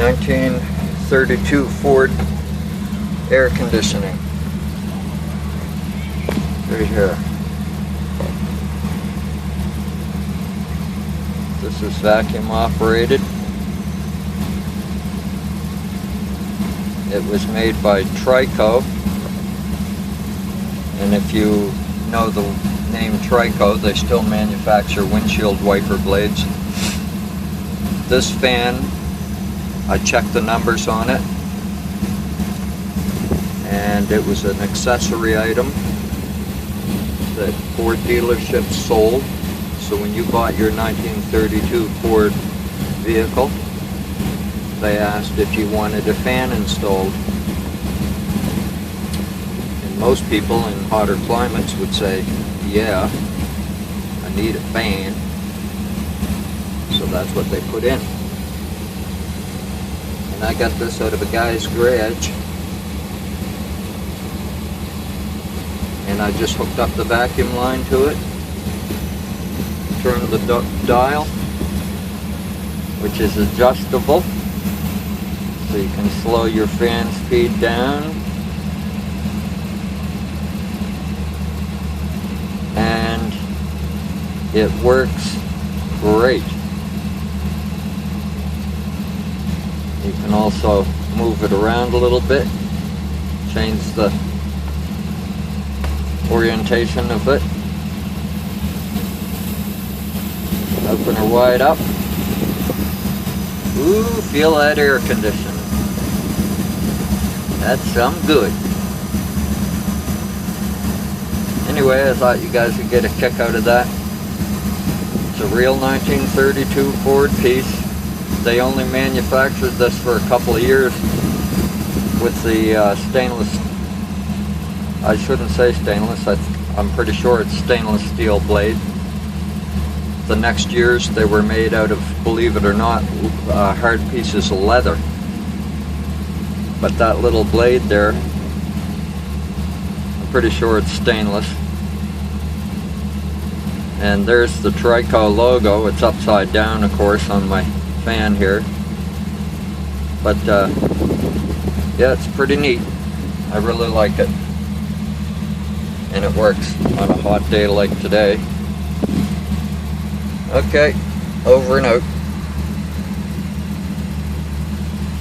1932 Ford air conditioning. Right here. This is vacuum operated. It was made by TRICO, and if you know the name TRICO, they still manufacture windshield wiper blades. This fan, I checked the numbers on it, and it was an accessory item that Ford dealerships sold. So when you bought your 1932 Ford vehicle, they asked if you wanted a fan installed. And most people in hotter climates would say, yeah, I need a fan. So that's what they put in. And I got this out of a guy's garage. And I just hooked up the vacuum line to it. Turn the dial, which is adjustable. So you can slow your fan speed down. And it works great. You can also move it around a little bit, change the orientation of it. Open her wide up. Ooh, feel that air conditioning. That's some good. Anyway, I thought you guys would get a kick out of that. It's a real 1932 Ford piece. They only manufactured this for a couple of years with the stainless, I shouldn't say stainless, I'm pretty sure it's stainless steel blade. The next years they were made out of, believe it or not, hard pieces of leather. But that little blade there, I'm pretty sure it's stainless. And there's the TRICO logo. It's upside down, of course, on my fan here. But yeah, it's pretty neat. I really like it. And it works on a hot day like today. Okay, over and out.